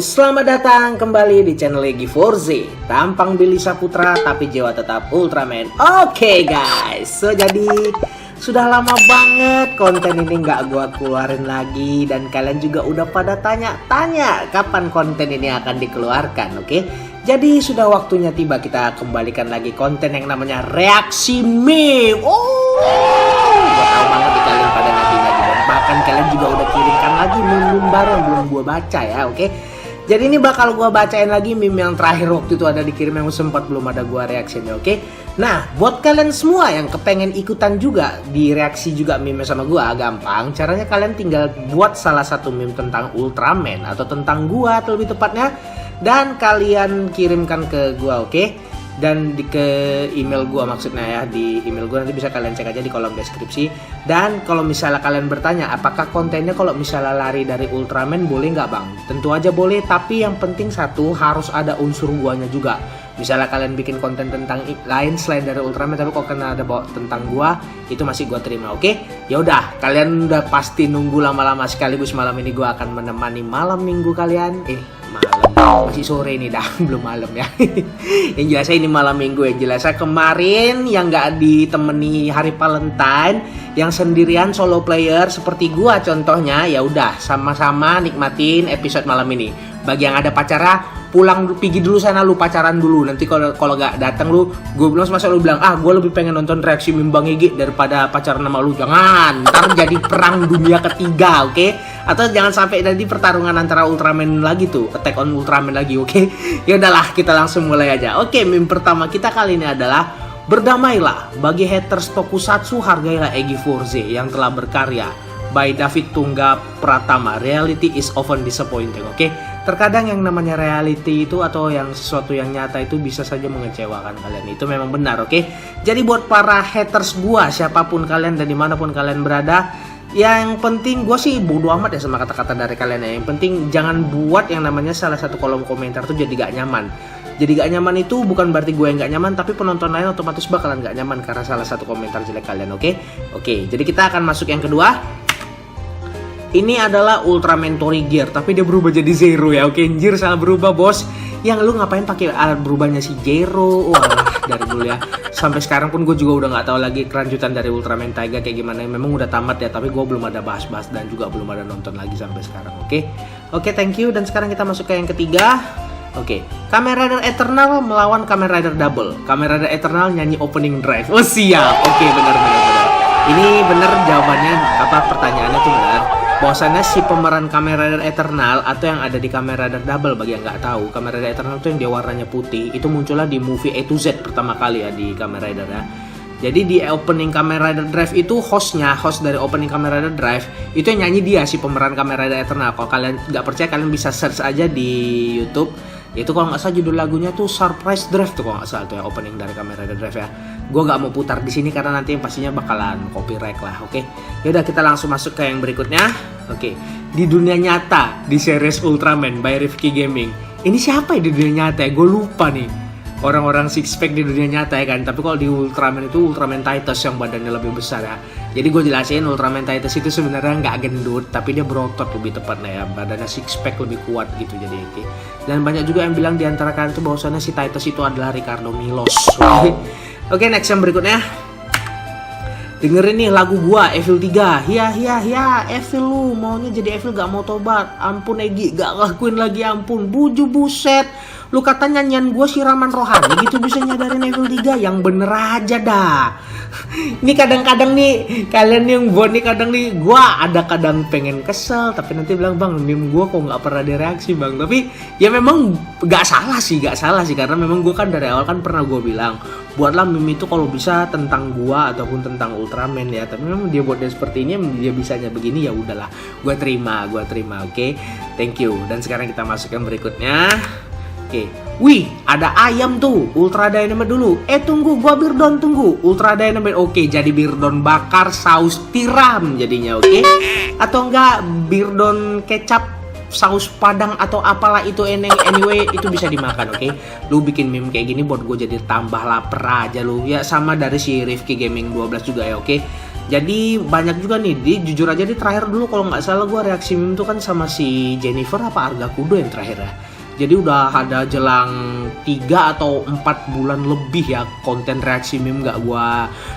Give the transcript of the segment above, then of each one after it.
selamat datang kembali di channel G4Z. Tampang Billy Saputra tapi jiwa tetap Ultraman. Oke guys, so jadi sudah lama banget konten ini nggak gua keluarin lagi. Dan kalian juga udah pada tanya-tanya kapan konten ini akan dikeluarkan, oke? Jadi sudah waktunya tiba kita kembalikan lagi konten yang namanya reaksi meme. Gua tahu banget di kalian pada nanti-nanti. Dan bahkan kalian juga udah kirimkan lagi meme-meme baru yang belum gua baca ya, oke? Jadi ini bakal gua bacain lagi meme yang terakhir waktu itu ada dikirim yang sempat belum ada gua reaksinya, oke? Nah, buat kalian semua yang kepengen ikutan juga di reaksi juga meme sama gua, gampang. Caranya kalian tinggal buat salah satu meme tentang Ultraman atau tentang gua atau lebih tepatnya, dan kalian kirimkan ke gua, oke? Dan ke email gua maksudnya ya, di email gua nanti bisa kalian cek aja di kolom deskripsi. Dan kalau misalnya kalian bertanya apakah kontennya kalau misalnya lari dari Ultraman boleh nggak bang? Tentu aja boleh, tapi yang penting satu harus ada unsur guanya juga. Misalnya kalian bikin konten tentang lain selain dari Ultraman, tapi kok kena ada bawa tentang gua, itu masih gua terima, oke? Ya udah, kalian udah pasti nunggu lama-lama sekaligus malam ini gua akan menemani malam minggu kalian. Malam masih sore ini dah, belum malam ya. Yang jelasnya ini malam minggu, yang jelasnya kemarin yang nggak ditemani hari Valentine, yang sendirian solo player seperti gua contohnya, ya udah sama-sama nikmatin episode malam ini. Bagi yang ada pacara, pulang pergi dulu sana, lu pacaran dulu. Nanti kalau gak datang lu, gue bilang masa lu bilang gue lebih pengen nonton reaksi Bang Egi daripada pacaran sama lu. Jangan, ntar jadi perang dunia ketiga, oke? Atau jangan sampai nanti pertarungan antara Ultraman lagi tuh, Attack on Ultraman lagi, oke? Ya udahlah, kita langsung mulai aja. Oke, meme pertama kita kali ini adalah berdamailah bagi haters Tokusatsu, hargailah G4Z yang telah berkarya, by David Tungga Pratama. Reality is often disappointing, oke? Terkadang yang namanya reality itu atau yang sesuatu yang nyata itu bisa saja mengecewakan kalian. Itu memang benar, oke? Jadi buat para haters gua, siapapun kalian dan dimanapun kalian berada, yang penting gue sih bodo amat ya sama kata-kata dari kalian ya. Yang penting jangan buat yang namanya salah satu kolom komentar tuh jadi gak nyaman. Jadi gak nyaman itu bukan berarti gue yang gak nyaman, tapi penonton lain otomatis bakalan gak nyaman karena salah satu komentar jelek kalian, oke? Oke, jadi kita akan masuk yang kedua. Ini adalah Ultraman Tori Gear, tapi dia berubah jadi Zero ya, oke? Anjir, salah berubah bos. Yang lu ngapain pakai alat berubahnya si Zero? Wah, dari dulu ya. Sampai sekarang pun gue juga udah nggak tahu lagi kelanjutan dari Ultraman Taiga kayak gimana. Memang udah tamat ya, tapi gue belum ada bahas-bahas dan juga belum ada nonton lagi sampai sekarang, oke? Oke, thank you. Dan sekarang kita masuk ke yang ketiga. Oke, Kamen Rider Eternal melawan Kamen Rider Double. Kamen Rider Eternal nyanyi opening drive. Oh siap, oke, benar. Ini benar jawabannya, pertanyaannya tuh benar. Bahwasannya si pemeran Kamen Rider Eternal atau yang ada di Kamen Rider Double, bagi yang nggak tahu, Kamen Rider Eternal itu yang dia warnanya putih, itu munculnya di movie A to Z pertama kali ya di Kamen Rider ya. Jadi di opening Kamen Rider Drive itu host dari opening Kamen Rider Drive itu yang nyanyi dia, si pemeran Kamen Rider Eternal. Kalau kalian nggak percaya, kalian bisa search aja di YouTube. Itu kalau nggak salah judul lagunya tuh Surprise Drive tuh, kalau nggak salah tuh ya, opening dari Kamen Rider Drive ya. Gue nggak mau putar di sini karena nanti yang pastinya bakalan copyright lah, oke? Yaudah, kita langsung masuk ke yang berikutnya. Oke, di dunia nyata di series Ultraman by Rifki Gaming. Ini siapa ya di dunia nyata ya? Gue lupa nih. Orang-orang six pack di dunia nyata ya kan. Tapi kalau di Ultraman itu Ultraman Titus yang badannya lebih besar ya. Jadi gue jelasin, Ultraman Titus itu sebenarnya nggak gendut, tapi dia berotot lebih tepatnya ya. Badannya six pack lebih kuat gitu jadi. Oke. Dan banyak juga yang bilang di antara kalian tuh bahwasannya si Titus itu adalah Ricardo Milos. Oke, next yang berikutnya. Dengerin nih lagu gua, Evil 3. Ya, Evil lu maunya jadi Evil gak mau tobat. Ampun Egi, gak lakuin lagi, ampun. Buju buset. Lu kata nyanyian gua siraman rohani gitu bisa nyadarin Evil 3. Yang bener aja dah. Ini kadang-kadang nih, kalian yang buat nih kadang nih, gua ada kadang pengen kesel, tapi nanti bilang, bang, meme gua kok gak pernah direaksi bang. Tapi ya memang gak salah sih, karena memang gua kan dari awal kan pernah gua bilang, buatlah meme itu kalau bisa tentang gua ataupun tentang Ultraman ya. Tapi memang dia buat dia seperti ini, dia bisanya begini, ya udahlah, gua terima, oke? Thank you. Dan sekarang kita masuk yang berikutnya. Oke. Wih, ada ayam tuh. Ultra Dynamite dulu. Tunggu, gua Birdon tunggu. Ultra Dynamite. Oke, jadi Birdon bakar saus tiram jadinya, oke? Atau enggak Birdon kecap saus padang atau apalah itu, anyway itu bisa dimakan, oke? Lu bikin meme kayak gini buat gue jadi tambah lapar aja lu. Ya sama dari si Rifki Gaming 12 juga ya, oke? Jadi banyak juga nih, jujur aja di terakhir dulu kalau nggak salah gue reaksi meme tuh kan sama si Jennifer apa Arga Kudo yang terakhir ya. Jadi udah ada jelang 3 atau 4 bulan lebih ya konten reaksi meme gak gue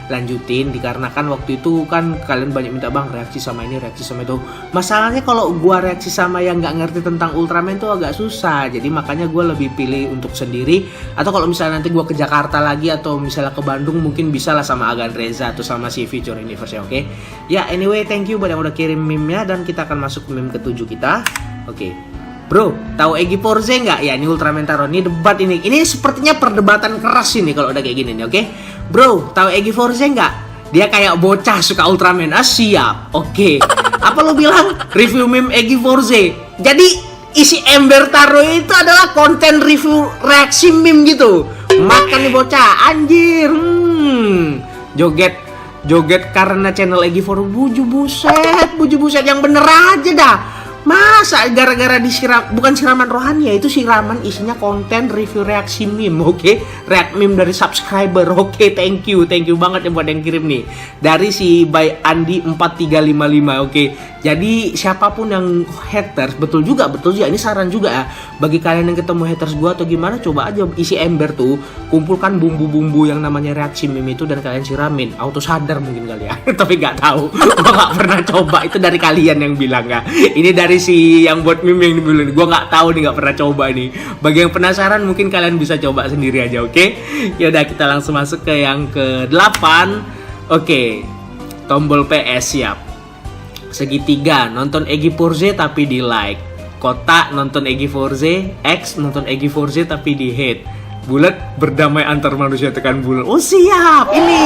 lanjutin. Dikarenakan waktu itu kan kalian banyak minta bang reaksi sama ini, reaksi sama itu. Masalahnya kalau gue reaksi sama yang gak ngerti tentang Ultraman tuh agak susah. Jadi makanya gue lebih pilih untuk sendiri. Atau kalau misalnya nanti gue ke Jakarta lagi atau misalnya ke Bandung mungkin bisa lah sama Agan Reza atau sama si Future Universe ya, oke? Ya anyway, thank you buat yang udah kirim meme-nya. Dan kita akan masuk ke meme ke-7 kita. Oke. Bro, tahu Egi Forze nggak? Ya ini Ultraman Taro, ini debat ini. Ini sepertinya perdebatan keras ini kalau udah kayak gini nih, oke? Bro, tahu Egi Forze nggak? Dia kayak bocah suka Ultraman. Ah siap, oke. Apa lo bilang? Review meme Egi Forze. Jadi isi ember Taro itu adalah konten review reaksi meme gitu. Makan nih bocah, anjir. Joget karena channel Egi Forze. Buju buset yang bener aja dah. Masa gara-gara disiram, bukan siraman rohani ya, itu siraman isinya konten review reaksi meme, oke? React meme dari subscriber, oke? Thank you banget yang buat yang kirim nih. Dari si by Andi 4355, oke? Jadi siapapun yang haters, betul juga, ini saran juga ya. Bagi kalian yang ketemu haters gua atau gimana, coba aja isi ember tuh, kumpulkan bumbu-bumbu yang namanya reaksi meme itu dan kalian siramin. Auto sadar mungkin kali ya, tapi nggak tahu, gua nggak pernah coba. Itu dari kalian yang bilang ya. Ini dari si yang buat meme yang dibilang, gue nggak tahu nih, nggak pernah coba nih. Bagi yang penasaran mungkin kalian bisa coba sendiri aja, oke? Yaudah kita langsung masuk ke yang ke-8. Oke, tombol PS siap. Segitiga nonton Egi Forze tapi di like. Kotak nonton Egi Forze, X nonton Egi Forze tapi di hate. Bulat berdamai antar manusia tekan bulat. Oh siap, ini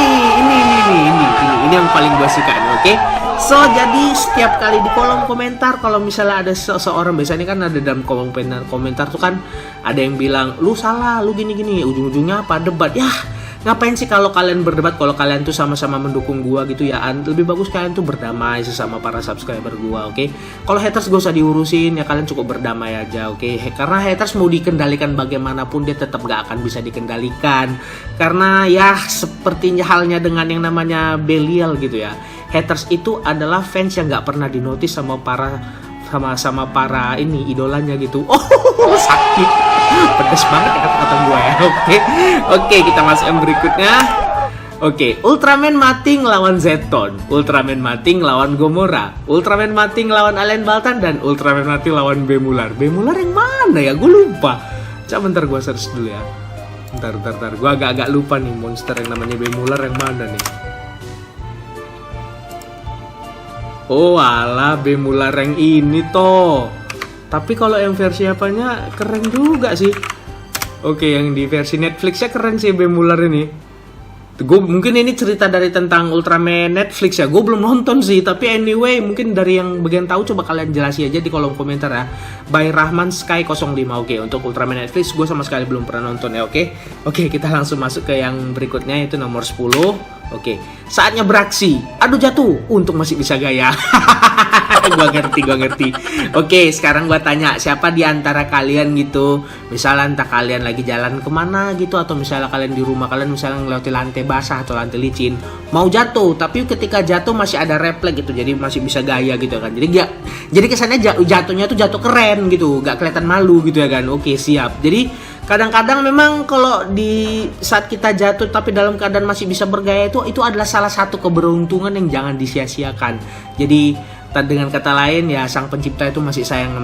yang paling gue suka nih, oke? So jadi setiap kali di kolom komentar kalau misalnya ada seseorang, biasanya kan ada dalam kolom komentar tuh kan ada yang bilang lu salah, lu gini-gini, ujung-ujungnya apa debat. Yah, ngapain sih kalau kalian berdebat kalau kalian tuh sama-sama mendukung gua gitu ya. Lebih bagus kalian tuh berdamai sesama para subscriber gua, oke? Kalau haters gak usah diurusin ya, kalian cukup berdamai aja, oke? Karena haters mau dikendalikan bagaimanapun dia tetap gak akan bisa dikendalikan. Karena ya sepertinya halnya dengan yang namanya Belial gitu ya. Haters itu adalah fans yang gak pernah dinotis sama para ini idolanya gitu. Oh sakit, pedes banget ya kata-kata gue ya. Oke, kita masuk yang berikutnya. Oke, Ultraman mati ngelawan Zeton, Ultraman mati ngelawan Gomora, Ultraman mati ngelawan Alien Baltan, dan Ultraman mati lawan Bemular. Bemular yang mana ya? Gue lupa. Coba bentar gue search dulu ya. Bentar. Gue agak lupa nih monster yang namanya Bemular yang mana nih. Oh alah, Bemular yang ini toh. Tapi kalau yang versi apanya keren juga sih. Oke, yang di versi Netflixnya keren sih Bemular ini. Mungkin ini cerita dari tentang Ultraman Netflix ya. Gue belum nonton sih, tapi anyway mungkin dari yang bagian tahu coba kalian jelasin aja di kolom komentar ya. By Rahman Sky 05. Oke, untuk Ultraman Netflix gue sama sekali belum pernah nonton ya, oke. Oke, kita langsung masuk ke yang berikutnya, yaitu nomor 10. Oke, saatnya beraksi. Aduh jatuh, untung masih bisa gaya. Gua ngerti. Oke, sekarang gua tanya, siapa di antara kalian gitu, misalnya entah kalian lagi jalan kemana gitu, atau misalnya kalian di rumah kalian misalnya ngelewati lantai basah atau lantai licin, mau jatuh, tapi ketika jatuh masih ada refleks gitu, jadi masih bisa gaya gitu kan. Jadi kesannya jatuhnya tuh jatuh keren gitu, gak kelihatan malu gitu ya kan. Oke, siap. Jadi kadang-kadang memang kalau di saat kita jatuh tapi dalam keadaan masih bisa bergaya itu adalah salah satu keberuntungan yang jangan disia-siakan. Jadi dengan kata lain ya, sang pencipta itu masih sayang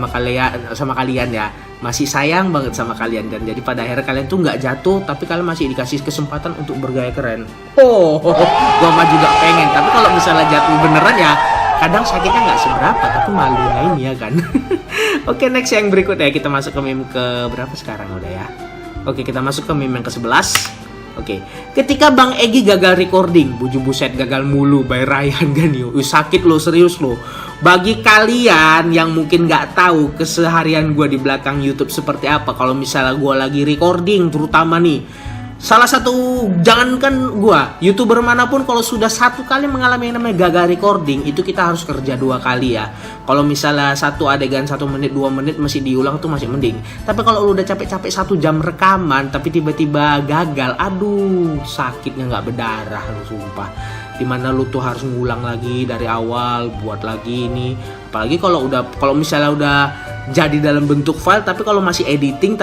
sama kalian ya, masih sayang banget sama kalian. Dan jadi pada akhirnya kalian tuh nggak jatuh tapi kalian masih dikasih kesempatan untuk bergaya keren. Gua mah juga pengen, tapi kalau misalnya jatuh beneran ya kadang sakitnya nggak seberapa, tapi malunya ini ya kan. Oke, next yang berikutnya kita masuk ke meme ke berapa sekarang udah ya. Oke, kita masuk ke meme yang ke-11. Oke, ketika Bang Egi gagal recording, buju buset gagal mulu by Ryan Ganyo. Sakit lo, serius lo. Bagi kalian yang mungkin nggak tahu keseharian gue di belakang YouTube seperti apa, kalau misalnya gue lagi recording, terutama nih, salah satu, jangankan gua, YouTuber manapun kalau sudah satu kali mengalami yang namanya gagal recording, itu kita harus kerja 2 kali ya. Kalau misalnya satu adegan 1 menit 2 menit masih diulang tuh masih mending. Tapi kalau lu udah capek-capek 1 jam rekaman tapi tiba-tiba gagal, aduh sakitnya nggak berdarah lu sumpah. dimana lu tuh harus ngulang lagi dari awal, buat lagi ini. Apalagi kalau misalnya udah jadi dalam bentuk file, tapi kalau masih editing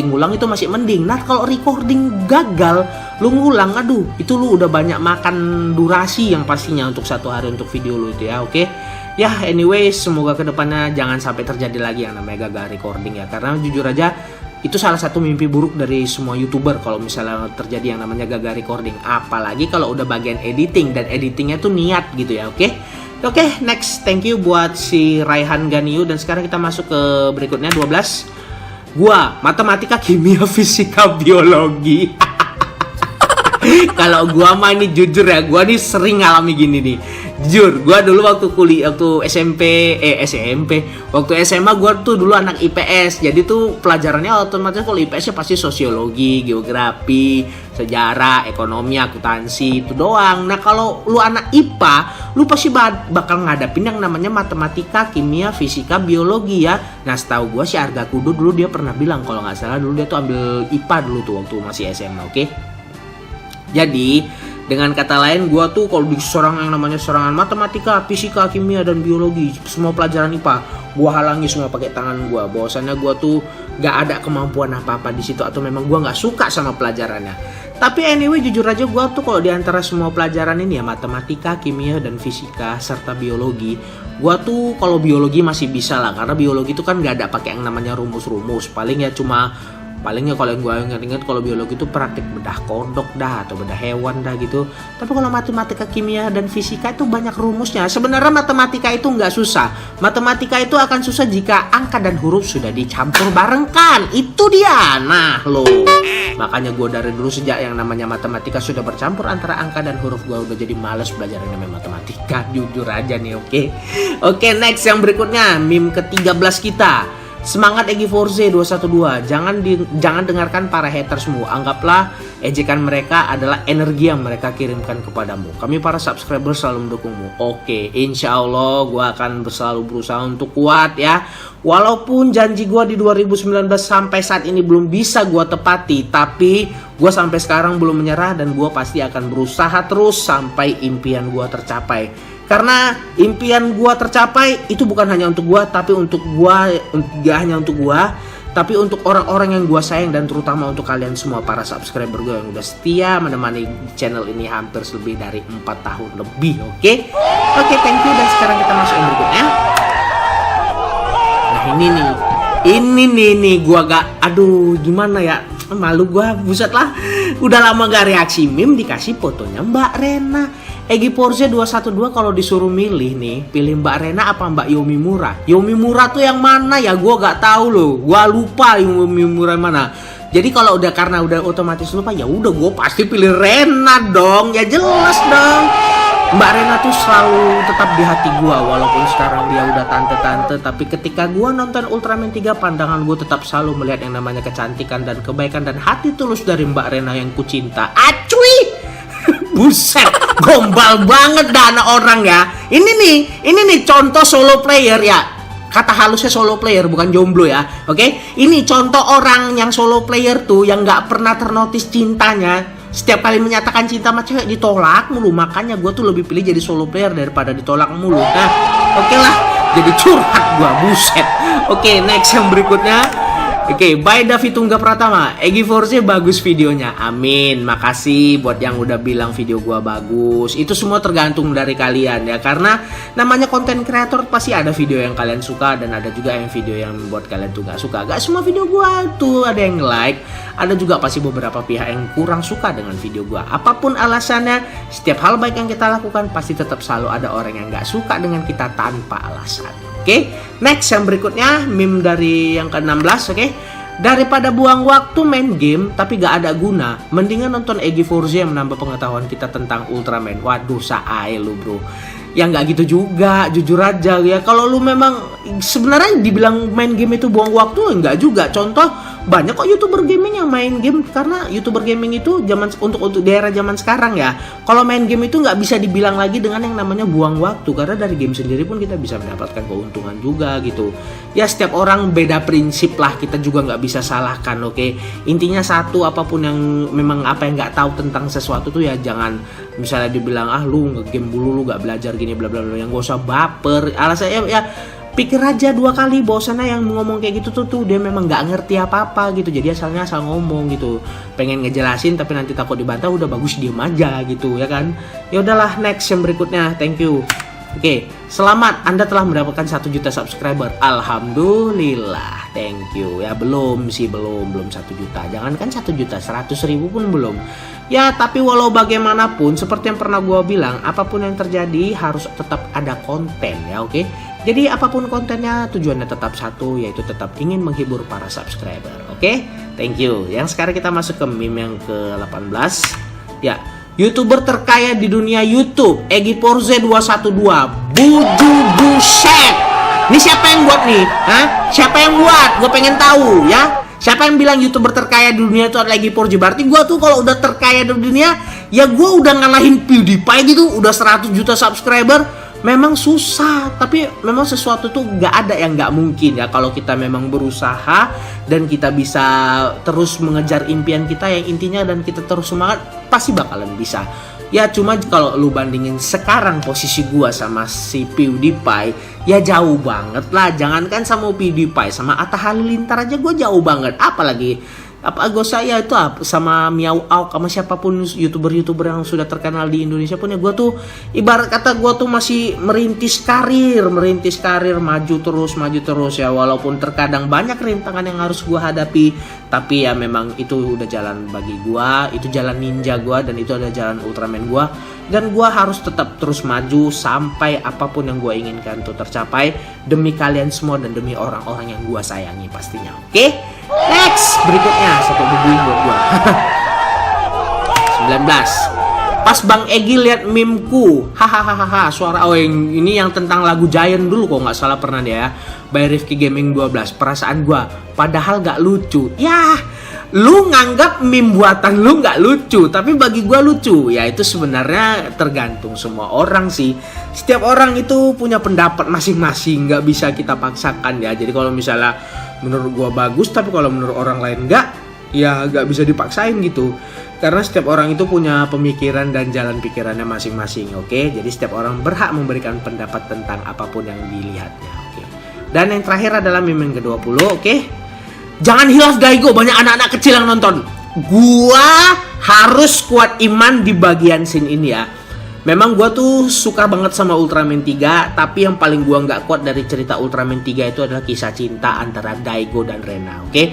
ngulang itu masih mending. Nah kalau recording gagal lu ngulang, aduh itu lu udah banyak makan durasi yang pastinya untuk satu hari untuk video lu itu ya. Oke ya, anyway, semoga kedepannya jangan sampai terjadi lagi yang namanya gagal recording ya, karena jujur aja itu salah satu mimpi buruk dari semua YouTuber kalau misalnya terjadi yang namanya gagal recording, apalagi kalau udah bagian editing, dan editingnya tuh niat gitu ya. Oke, next, thank you buat si Raihan Ganiu. Dan sekarang kita masuk ke berikutnya 12. Gua matematika, kimia, fisika, biologi. Kalau gua mah ini jujur ya, gua nih sering ngalami gini nih. Jujur, gua dulu waktu waktu SMA gua tuh dulu anak IPS. Jadi tuh pelajarannya otomatis kalau IPS-nya pasti sosiologi, geografi, sejarah, ekonomi, akuntansi, itu doang. Nah, kalau lu anak IPA, lu pasti bakal ngadapin yang namanya matematika, kimia, fisika, biologi ya. Nah, setahu gua si Arga Kudu dulu dia pernah bilang kalau nggak salah dulu dia tuh ambil IPA dulu tuh waktu masih SMA, oke? Jadi dengan kata lain, gue tuh kalau di yang namanya serangan matematika, fisika, kimia, dan biologi, semua pelajaran IPA, gue halangi semua pakai tangan gue. Bahwasannya gue tuh gak ada kemampuan apa-apa di situ, atau memang gue gak suka sama pelajarannya. Tapi anyway, jujur aja gue tuh kalau diantara semua pelajaran ini ya, matematika, kimia, dan fisika, serta biologi, gue tuh kalau biologi masih bisa lah, karena biologi itu kan gak ada pakai yang namanya rumus-rumus. Palingnya kalau yang gue ingat kalau biologi itu praktik bedah kodok dah atau bedah hewan dah gitu. Tapi kalau matematika, kimia, dan fisika itu banyak rumusnya. Sebenarnya matematika itu nggak susah. Matematika itu akan susah jika angka dan huruf sudah dicampur barengkan. Itu dia. Nah lo, makanya gue dari dulu sejak yang namanya matematika sudah bercampur antara angka dan huruf, gue udah jadi males belajar yang namanya matematika. Jujur aja nih, oke, next yang berikutnya, meme ke-13 kita. Semangat Egi Forze 212. Jangan dengarkan para hatersmu. Anggaplah ejekan mereka adalah energi yang mereka kirimkan kepadamu. Kami para subscriber selalu mendukungmu. Oke, insya Allah gue akan selalu berusaha untuk kuat ya. Walaupun janji gue di 2019 sampai saat ini belum bisa gue tepati, tapi gue sampai sekarang belum menyerah, dan gue pasti akan berusaha terus sampai impian gue tercapai. Karena impian gue tercapai itu bukan hanya untuk gue, tapi gak hanya untuk gue, tapi untuk orang-orang yang gue sayang, dan terutama untuk kalian semua para subscriber gue yang udah setia menemani channel ini hampir lebih dari 4 tahun lebih. Oke, thank you. Dan sekarang kita masuk yang berikutnya. Nah ini nih gue gimana ya, malu gue, buset lah. Udah lama gak reaksi meme, dikasih fotonya Mbak Rena. Egi Forze 212 kalau disuruh milih nih, pilih Mbak Rena apa Mbak Yomi Mura? Yomi Mura tuh yang mana ya? Gue gak tahu loh. Gue lupa Yomi Mura mana. Jadi kalau karena udah otomatis lupa, ya udah gue pasti pilih Rena dong. Ya jelas dong. Mbak Rena tuh selalu tetap di hati gue, walaupun sekarang dia udah tante-tante. Tapi ketika gue nonton Ultraman 3, pandangan gue tetap selalu melihat yang namanya kecantikan dan kebaikan dan hati tulus dari Mbak Rena yang kucinta. Acuy! Buset, gombal banget dah anak orang ya. Ini nih contoh solo player ya. Kata halusnya solo player, bukan jomblo ya. Oke? Ini contoh orang yang solo player tuh yang gak pernah ternotis cintanya. Setiap kali menyatakan cinta sama cewek ditolak mulu. Makanya gue tuh lebih pilih jadi solo player daripada ditolak mulu. Nah, oke lah. Jadi curhat gue, buset. Oke, next yang berikutnya. Oke, by Davi Tungga Pratama. Egi Forze bagus videonya. Amin. Makasih buat yang udah bilang video gua bagus. Itu semua tergantung dari kalian ya. Karena namanya konten kreator pasti ada video yang kalian suka, dan ada juga yang video yang buat kalian tuh gak suka. Gak semua video gua tuh ada yang like. Ada juga pasti beberapa pihak yang kurang suka dengan video gua. Apapun alasannya, setiap hal baik yang kita lakukan pasti tetap selalu ada orang yang gak suka dengan kita tanpa alasan. Oke, next yang berikutnya, meme dari yang ke-16. Oke, daripada buang waktu main game tapi gak ada guna, mendingan nonton Egi Forze yang menambah pengetahuan kita tentang Ultraman. Waduh, saai lu bro. Ya gak gitu juga, jujur aja ya. Kalau lu memang sebenarnya dibilang main game itu buang waktu, enggak juga. Contoh banyak kok YouTuber gaming yang main game, karena YouTuber gaming itu untuk daerah zaman sekarang ya. Kalau main game itu nggak bisa dibilang lagi dengan yang namanya buang waktu, karena dari game sendiri pun kita bisa mendapatkan keuntungan juga gitu. Ya setiap orang beda prinsip lah, kita juga nggak bisa salahkan, oke? Intinya satu, apapun yang memang apa yang nggak tahu tentang sesuatu tuh ya jangan misalnya dibilang lu nge-game dulu, lu nggak belajar gini bla bla bla, yang gak usah baper. Alasannya ya pikir aja 2 kali bahwasannya yang ngomong kayak gitu tuh dia memang nggak ngerti apa-apa gitu, jadi asal ngomong gitu, pengen ngejelasin tapi nanti takut dibantah, udah bagus diem aja gitu ya kan. Ya udahlah, next yang berikutnya. Thank you. Oke, selamat, Anda telah mendapatkan 1 juta subscriber. Alhamdulillah, thank you. Ya belum 1 juta. Jangankan 1 juta, 100.000 pun belum. Ya tapi walau bagaimanapun, seperti yang pernah gue bilang, apapun yang terjadi harus tetap ada konten ya, oke? Jadi apapun kontennya, tujuannya tetap satu, yaitu tetap ingin menghibur para subscriber. Oke? Thank you. Yang sekarang kita masuk ke meme yang ke-18. Ya, YouTuber terkaya di dunia YouTube, Egi Forze 212. Buju buset. Ini siapa yang buat nih? Hah? Siapa yang buat? Gue pengen tahu ya. Siapa yang bilang YouTuber terkaya di dunia itu adalah Egi Forze? Berarti gue tuh kalau udah terkaya di dunia, ya gue udah ngalahin PewDiePie gitu, udah 100 juta subscriber. Memang susah, tapi memang sesuatu tuh gak ada yang gak mungkin ya. Kalau kita memang berusaha dan kita bisa terus mengejar impian kita yang intinya, dan kita terus semangat, pasti bakalan bisa. Ya cuma kalau lu bandingin sekarang posisi gua sama si PewDiePie, ya jauh banget lah. Jangankan sama PewDiePie, sama Atta Halilintar aja gua jauh banget. Apalagi saya itu sama Miao Auk, sama siapapun YouTuber yang sudah terkenal di Indonesia pun ya, gue tuh ibarat kata gue tuh masih merintis karir, maju terus ya, walaupun terkadang banyak rintangan yang harus gue hadapi, tapi ya memang itu udah jalan bagi gue, itu jalan ninja gue, dan itu adalah jalan Ultraman gue, dan gue harus tetap terus maju sampai apapun yang gue inginkan tuh tercapai, demi kalian semua dan demi orang-orang yang gue sayangi pastinya. Oke? Next, berikutnya satu bubuin buat gua. 19. Pas Bang Egi lihat meme-ku, hahaha, suara ini yang tentang lagu Giant dulu kok nggak salah pernah dia ya, by Rifki Gaming 12. Perasaan gua, padahal nggak lucu. Ya, lu nganggap meme buatan lu nggak lucu, tapi bagi gua lucu. Ya itu sebenarnya tergantung semua orang sih. Setiap orang itu punya pendapat masing-masing, nggak bisa kita paksakan ya. Jadi kalau misalnya menurut gua bagus, tapi kalau menurut orang lain enggak, ya enggak bisa dipaksain gitu. Karena setiap orang itu punya pemikiran dan jalan pikirannya masing-masing, oke? Jadi setiap orang berhak memberikan pendapat tentang apapun yang dilihatnya, oke? Dan yang terakhir adalah meme yang ke-20, oke? Jangan hilaf Daigo, banyak anak-anak kecil yang nonton. Gua harus kuat iman di bagian scene ini ya. Memang gue tuh suka banget sama Ultraman 3, tapi yang paling gue nggak kuat dari cerita Ultraman 3 itu adalah kisah cinta antara Daigo dan Rena, oke?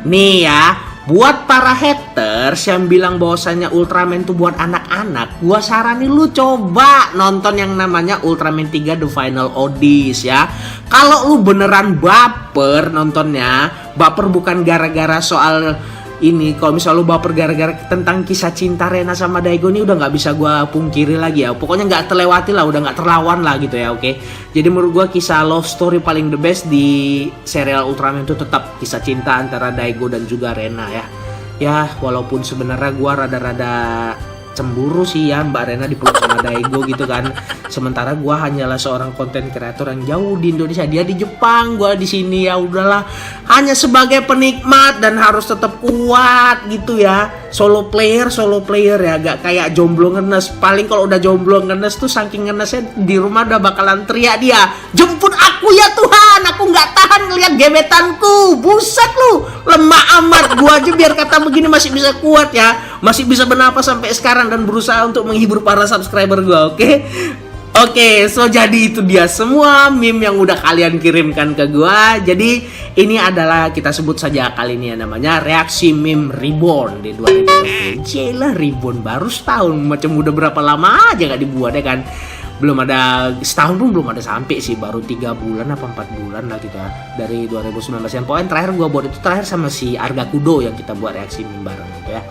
Nih ya, buat para haters yang bilang bahwasannya Ultraman tuh buat anak-anak, gue saranin lu coba nonton yang namanya Ultraman 3 The Final Odys ya. Kalau lu beneran baper nontonnya, baper bukan gara-gara soal ini, kalau misal lu baper gara-gara tentang kisah cinta Rena sama Daigo, ini udah nggak bisa gue pungkiri lagi ya. Pokoknya nggak terlewati lah, udah nggak terlawan lah gitu ya, oke? Jadi menurut gue kisah love story paling the best di serial Ultraman itu tetap kisah cinta antara Daigo dan juga Rena ya. Ya walaupun sebenarnya gue rada-rada cemburu sih ya Mbak Rena dipeluk sama Daigo gitu kan. Sementara gue hanyalah seorang konten kreator yang jauh di Indonesia, dia di Jepang, gue di sini. Ya udahlah, hanya sebagai penikmat dan harus tetap kuat gitu ya. Solo player ya, gak kayak jomblo ngenes. Paling kalau udah jomblo ngenes tuh saking ngenesnya di rumah udah bakalan teriak dia, jemput aku ya Tuhan, aku nggak tahan ngeliat gebetanku. Buset lu, lemah amat. Gue aja biar kata begini masih bisa kuat ya, masih bisa bernapas sampai sekarang dan berusaha untuk menghibur para subscriber gue, oke? Oke, so jadi itu dia semua meme yang udah kalian kirimkan ke gua. Jadi ini adalah kita sebut saja kali ini ya, namanya reaksi meme Reborn di 2020. Jelah Reborn baru setahun, macam udah berapa lama aja gak dibuat ya kan. Belum ada, setahun pun belum ada sampai sih, baru 3 bulan apa 4 bulan lah kita dari 2019. Yang poin terakhir gua buat itu terakhir sama si Arga Kudo yang kita buat reaksi meme bareng gitu ya.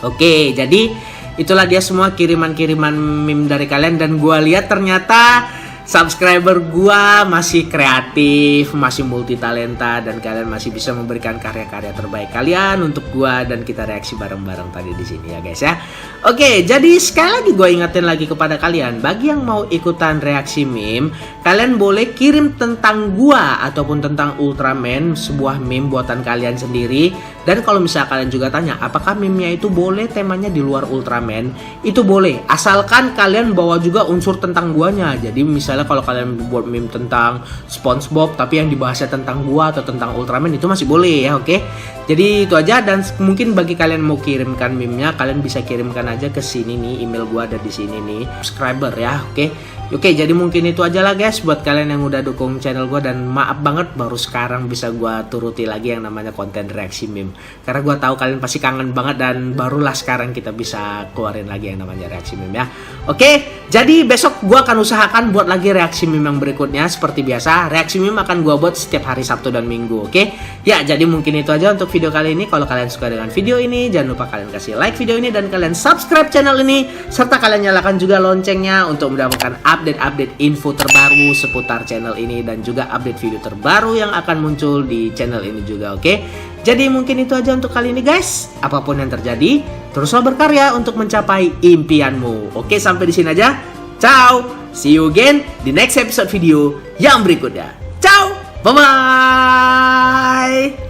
Oke, jadi itulah dia semua kiriman-kiriman meme dari kalian, dan gue lihat ternyata subscriber gua masih kreatif, masih multi talenta, dan kalian masih bisa memberikan karya-karya terbaik kalian untuk gua, dan kita reaksi bareng-bareng tadi di sini ya guys ya. Oke, jadi sekali lagi gua ingetin lagi kepada kalian, bagi yang mau ikutan reaksi meme, kalian boleh kirim tentang gua ataupun tentang Ultraman, sebuah meme buatan kalian sendiri. Dan kalau misalnya kalian juga tanya apakah meme-nya itu boleh temanya di luar Ultraman, itu boleh, asalkan kalian bawa juga unsur tentang guanya. Jadi misalnya kalau kalian buat meme tentang SpongeBob tapi yang dibahasnya tentang gua atau tentang Ultraman, itu masih boleh ya, oke. Jadi itu aja, dan mungkin bagi kalian mau kirimkan meme-nya, kalian bisa kirimkan aja ke sini nih, email gua ada di sini nih, subscriber ya, oke. Oke, jadi mungkin itu aja lah guys buat kalian yang udah dukung channel gue, dan maaf banget baru sekarang bisa gue turuti lagi yang namanya konten reaksi meme. Karena gue tahu kalian pasti kangen banget, dan barulah sekarang kita bisa keluarin lagi yang namanya reaksi meme ya. Oke, jadi besok gue akan usahakan buat lagi reaksi meme yang berikutnya. Seperti biasa, reaksi meme akan gue buat setiap hari Sabtu dan Minggu, oke? Ya, jadi mungkin itu aja untuk video kali ini. Kalau kalian suka dengan video ini, jangan lupa kalian kasih like video ini, dan kalian subscribe channel ini, serta kalian nyalakan juga loncengnya untuk mendapatkan update info terbaru seputar channel ini, dan juga update video terbaru yang akan muncul di channel ini juga, oke? Jadi mungkin itu aja untuk kali ini guys. Apapun yang terjadi, teruslah berkarya untuk mencapai impianmu. Oke, sampai di sini aja. Ciao. See you again di next episode video yang berikutnya. Ciao. Bye bye.